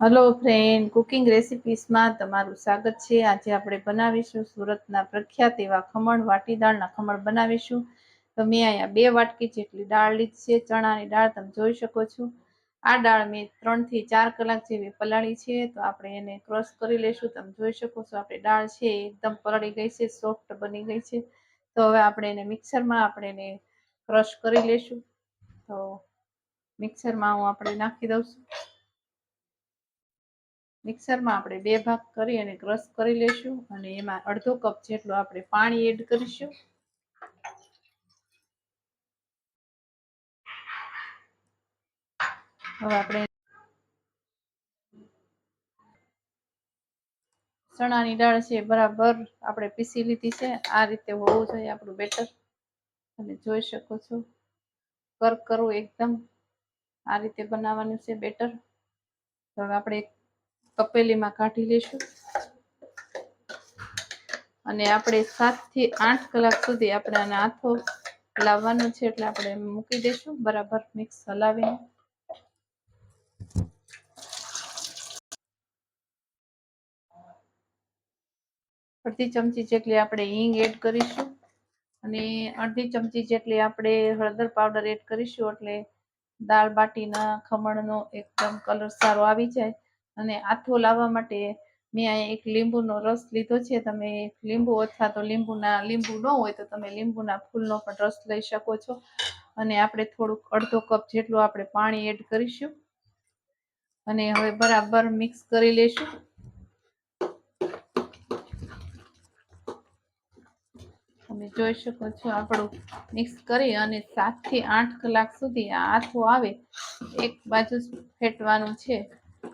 Hello friend, cooking રેસિપીસમાં તમારું સ્વાગત છે। આજે આપણે બનાવીશું સુરતના પ્રખ્યાત એવા ખમણ, વાટીદાળના ખમણ બનાવીશું। તો મેં અહીંયા 2 વાટકી જેટલી દાળ લીધી છે, ચણાની દાળ તમે જોઈ શકો છો। આ દાળ મેં 3 થી 4 કલાક જેવી પલાળી છે। તો આપણે એને ક્રશ કરી લઈશું। તમે જોઈ શકો છો આપણી દાળ છે એકદમ પલળી ગઈ છે, સોફ્ટ બની ગઈ છે। તો હવે આપણે એને મિક્સરમાં ક્રશ કરી લઈશું। તો મિક્સરમાં આપણે નાખી દઉં છું। મિક્સરમાં આપણે 2 ભાગ કરી અને ક્રશ કરી લઈશું અને એમાં અડધો કપ જેટલું આપણે પાણી એડ કરીશું। હવે આપણે ચણાની દાળ છે બરાબર આપણે પીસી લીધી છે। આ રીતે હોવું જોઈએ આપણું બેટર। તમે જોઈ શકો છો કરકરું એકદમ આ રીતે બનાવવાનું છે બેટર। તો હવે આપણે તપેલીમાં કાઢી લઈશું અને આપણે 7 થી 8 કલાક સુધી આપણે આને આથો લાવવાનો છે, એટલે આપણે મૂકી દઈશું બરાબર મિક્સ હલાવીને। અડધી ચમચી જેટલી આપણે હિંગ એડ કરીશું અને અડધી ચમચી જેટલી આપણે હળદર પાવડર એડ કરીશું, એટલે દાળ બાટીના ખમણનો એકદમ કલર સારો આવી જાય। અને આથો લાવવા માટે મેં અહીંયા એક લીંબુનો રસ લીધો છે। તમે લીંબુ અથવા તો લીંબુ ન હોય તો તમે લીંબુના ફૂલનો પણ રસ લઈ શકો છો। અને આપણે થોડુંક અડધો કપ જેટલું આપણે પાણી એડ કરીશું અને હવે બરાબર મિક્સ કરી લઈશું। તમે જોઈ શકો છો આપણું મિક્સ કરી અને 7 થી 8 કલાક સુધી આ આથો આવે એક બાજુ ફેટવાનું છે।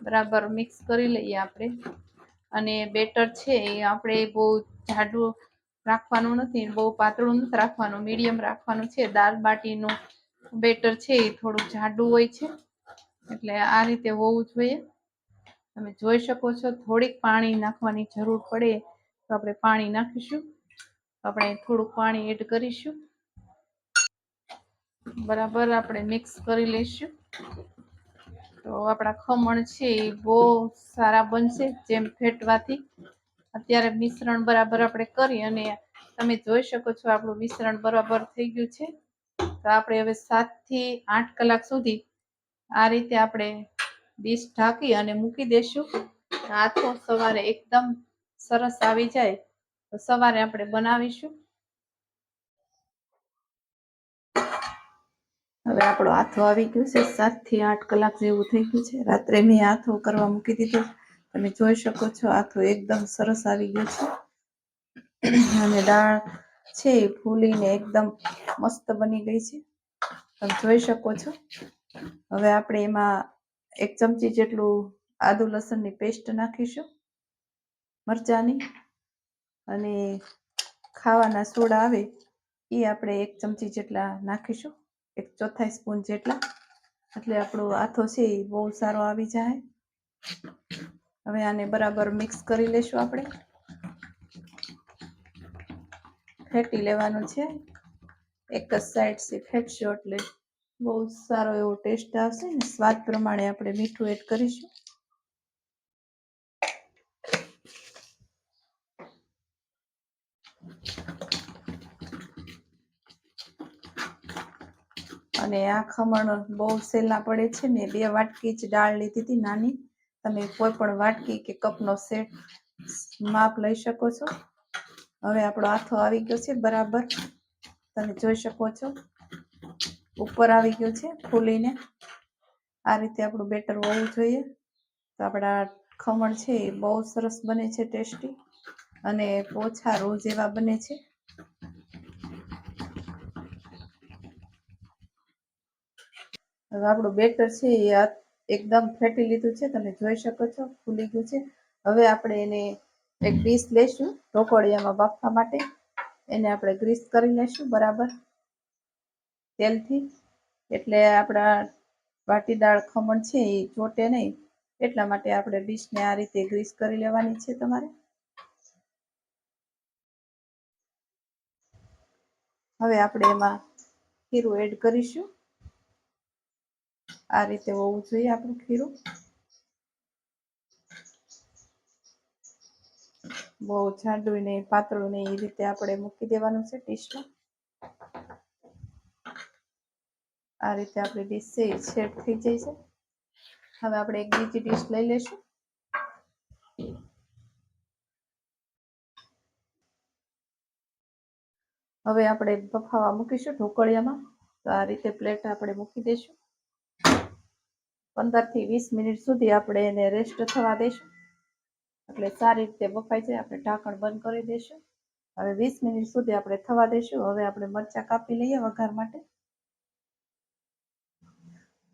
બરાબર મિક્સ કરી લઈએ આપણે। અને બેટર છે એ આપણે બહુ જાડું રાખવાનું નથી, બહુ પાતળું નથી રાખવાનું, મીડિયમ રાખવાનું છે। દાળ બાટીનું બેટર છે એ થોડું જાડું હોય છે, એટલે આ રીતે હોવું જોઈએ। તમે જોઈ શકો છો થોડીક પાણી નાખવાની જરૂર પડે તો આપણે પાણી નાખીશું। આપણે થોડુંક પાણી એડ કરીશું, બરાબર આપણે મિક્સ કરી લઈશું। તો આપણા ખમણ છે એ બહુ સારા બનશે જેમ ફેટવાથી। અત્યારે મિશ્રણ બરાબર આપણે કરી અને તમે જોઈ શકો છો આપણું મિશ્રણ બરાબર થઈ ગયું છે। તો આપણે હવે 7 થી 8 કલાક સુધી આ રીતે આપણે ડીશ ઢાંકી અને મૂકી દઈશું। આથો સવારે એકદમ સરસ આવી જાય તો સવારે આપણે બનાવીશું। હવે આપણો આથો આવી ગયો છે, 7 થી 8 કલાક જેવું થઈ ગયું છે। રાત્રે મેં આથો કરવા મૂકી દીધો। તમે જોઈ શકો છો આથો એકદમ સરસ આવી ગયો છે અને દાળ છે એ ફૂલીને એકદમ મસ્ત બની ગઈ છે, તમે જોઈ શકો છો। હવે આપણે એમાં 1 ચમચી જેટલું આદુ લસણની પેસ્ટ નાખીશું મરચાંની, અને ખાવાના સોડા આવે એ આપણે 1 ચમચી જેટલા નાખીશું, 1/4 સ્પૂન જેટલા, એટલે આપણો આથો છે એ બહુ સારો આવી જાય। હવે આને બરાબર મિક્સ કરી લઈશું। આપણે ફેટી લેવાનું છે, એક જ સાઈડથી ફેટશું એટલે બહુ સારો એવો ટેસ્ટ આવશે ને સ્વાદ પ્રમાણે આપણે મીઠું એડ કરીશું। અને આ ખમણ બહુ સહેલા પડે છે। મેં 2 વાટકી જ દાળ લીધી હતી નાની। તમે કોઈ પણ વાટકી કે કપનો સેટ માપ લઈ શકો છો। હવે આપણો આથો આવી ગયો છે બરાબર, તમે જોઈ શકો છો ઉપર આવી ગયો છે ફૂલીને। આ રીતે આપણું બેટર હોવું જોઈએ। તો આપણા ખમણ છે એ બહુ સરસ બને છે, ટેસ્ટી અને ઓછા રોજ એવા બને છે। હવે આપણું બેટર છે એ એકદમ ફેટી લીધું છે, તમે જોઈ શકો છો ફૂલી ગયું છે। હવે આપણે એને એક ડીશ લઈશું ઢોકળિયામાં બાફવા માટે। એને આપણે ગ્રીસ કરી લઈશું બરાબર તેલથી, એટલે આપણા વાટીદાળ ખમણ છે એ ચોટે નહીં, એટલા માટે આપણે ડીશને આ રીતે ગ્રીસ કરી લેવાની છે તમારે। હવે આપણે એમાં ખીરું એડ કરીશું। આ રીતે હોવું જોઈએ આપણું ખીરું। બહુ જાડું નહીં પાતળું નહીં, એ રીતે આપણે મૂકી દેવાનું છે ડીશમાં. આ રીતે આપણી ડીશ છે એ સેટ થઈ જાય છે. હવે આપણે એક બીજી ડીશ લઈ લઈશું. હવે આપણે બફાવા મૂકીશું ઢોકળિયામાં. તો આ રીતે પ્લેટ આપણે મૂકી દઈશું. 15 થી 20 મિનિટ સુધી આપણે એને રેસ્ટ થવા દઈશું, એટલે સારી રીતે બફાઈ જાય. આપણે ઢાંકણ બંધ કરી દઈશું. હવે 20 મિનિટ સુધી આપણે થવા દઈશું. હવે આપણે મરચાં કાપી લઈએ વઘાર માટે.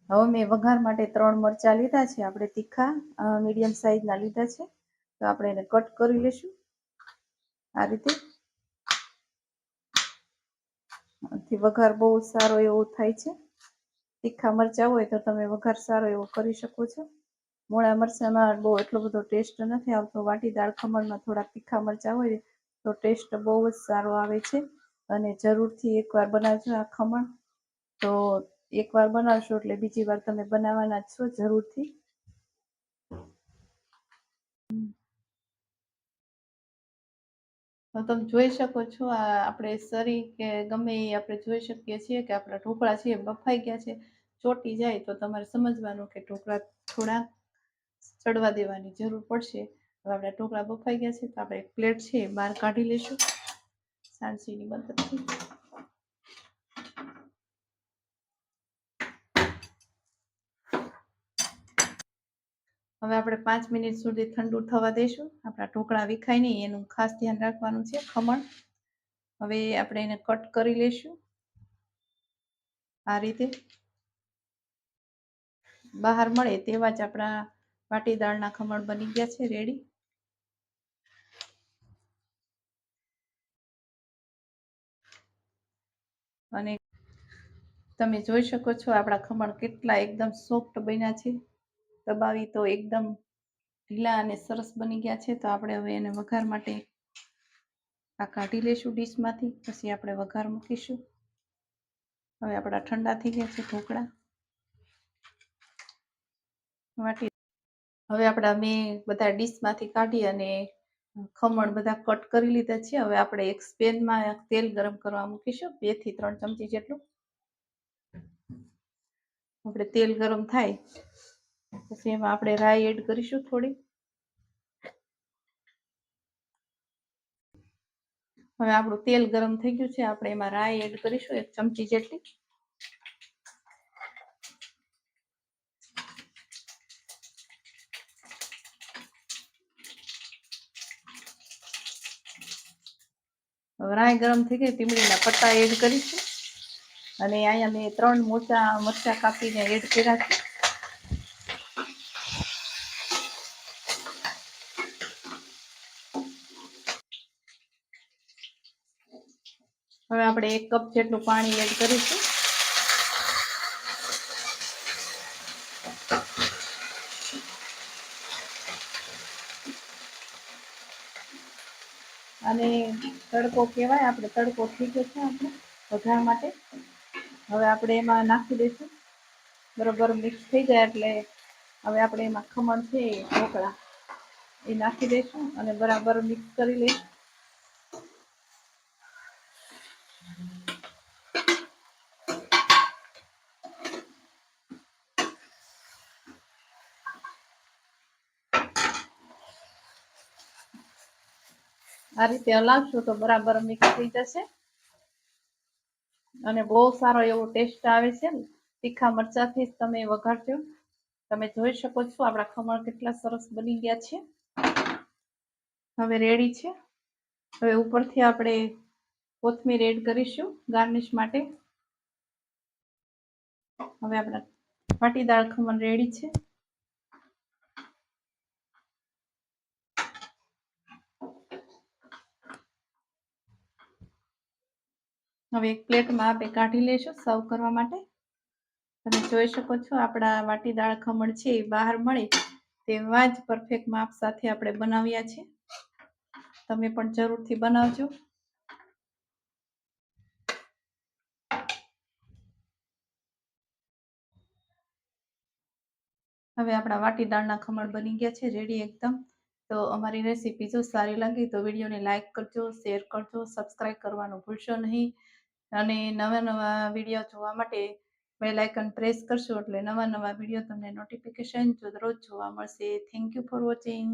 હવે મેં વઘાર માટે 3 મરચાં લીધા છે, આપણે તીખા મીડિયમ સાઈઝના લીધા છે. તો આપણે એને કટ કરી લઈશું આ રીતે. આથી વઘાર બહુ સારો એવો થાય છે. તીખા મરચાં હોય તો તમે વઘાર સારો એવો કરી શકો છો. મોળા મરચાંમાં બહુ એટલો બધો ટેસ્ટ નથી આવતો. વાટી દાળ ખમણમાં થોડા તીખા મરચાં હોય તો ટેસ્ટ બહુ જ સારો આવે છે. અને જરૂરથી એકવાર બનાવજો આ ખમણ. તો એકવાર બનાવશો એટલે બીજી વાર તમે બનાવવાના જ છો જરૂરથી. તો તમે જોઈ શકો છો, આ આપણે સરી કે ગમે એ આપણે જોઈ શકીએ છીએ કે આપણા ઢોકળા છે એ બફાઈ ગયા છે. ચોટી જાય તો તમારે સમજવાનું કે ઢોકળા થોડા ચડવા દેવાની જરૂર પડશે. હવે આપણા ઢોકળા બફાઈ ગયા છે, તો આપણે એક પ્લેટ છે એ બહાર કાઢી લઈશું સાણસીની મદદથી. હવે આપણે 5 મિનિટ સુધી ઠંડુ થવા દઈશું. આપણા ઢોકળા વિખાય નહીં એનું ખાસ ધ્યાન રાખવાનું છે. ખમણ હવે આપણે એને કટ કરી લઈશું આ રીતે. બહાર મળે તેવા જ આપણા વાટી દાળના ખમણ બની ગયા છે રેડી. અને તમે જોઈ શકો છો આપણા ખમણ કેટલા એકદમ સોફ્ટ બન્યા છે. દબાવી તો એકદમ ઢીલા અને સરસ બની ગયા છે. તો આપણે હવે એને વઘાર માટે આ કાઢી લઈશું ડીશમાંથી. પછી આપણે વઘાર મૂકીશું. હવે આપણા ઠંડા થઈ ગયા છે ઢોકળા. વાટી હવે આપણા મેં બધા ડીશમાંથી કાઢી અને ખમણ બધા કટ કરી લીધા છે. હવે આપણે એક પેનમાં તેલ ગરમ કરવા મૂકીશું 2 થી 3 ચમચી જેટલું. આપણે તેલ ગરમ થાય પછી એમાં આપણે રાઈ એડ કરીશું થોડી. હવે આપણું તેલ ગરમ થઈ ગયું છે, આપણે એમાં રાઈ એડ કરીશું 1 ચમચી જેટલી. રાઈ ગરમ થઈ ગઈ, લીમડીના પત્તા એડ કરીશું. અને અહીંયા મેં 3 મોટા મરચાં કાપીને એડ કર્યા છે. હવે આપણે 1 કપ જેટલું પાણી એડ કરીશું. અને તડકો કહેવાય, આપણે તડકો થઈ ગયો છે આપણે વઘાર માટે. હવે આપણે એમાં નાખી દઈશું. બરોબર મિક્સ થઈ જાય એટલે હવે આપણે એમાં ખમણ છે ઢોકળા એ નાખી દઈશું અને બરાબર મિક્સ કરી લઈશું. આ રીતે હલાવશો તો બરાબર મિક્સ થઈ જશે અને બહુ સારો એવો ટેસ્ટ આવે છે. તીખા મરચાંથી જ તમે વઘારજો. તમે જોઈ શકો છો આપણા ખમણ કેટલા સરસ બની ગયા છે. હવે રેડી છે. હવે ઉપરથી આપણે કોથમીર એડ કરીશું ગાર્નિશ માટે. હવે આપણા વાટી દાળ ખમણ રેડી છે. હવે એક પ્લેટમાં આપણે કાઢી લઈશું સર્વ કરવા માટે. તમે જોઈ શકો છો આપણા વાટી દાળ ખમણ છે એ બહાર મળે તેવા જ પરફેક્ટ માપ સાથે આપણે બનાવ્યા છે. તમે પણ જરૂરથી બનાવજો. હવે આપણા વાટી દાળના ખમણ બની ગયા છે રેડી એકદમ. તો અમારી રેસીપી જો સારી લાગી તો વિડીયોને લાઇક કરજો, શેર કરજો, સબસ્ક્રાઈબ કરવાનું ભૂલશો નહીં. અને નવા વિડીયો જોવા માટે બેલ આઇકન પ્રેસ કરશો એટલે નવા વિડીયો તમને નોટિફિકેશન રોજ જોવા મળશે. Thank you for watching.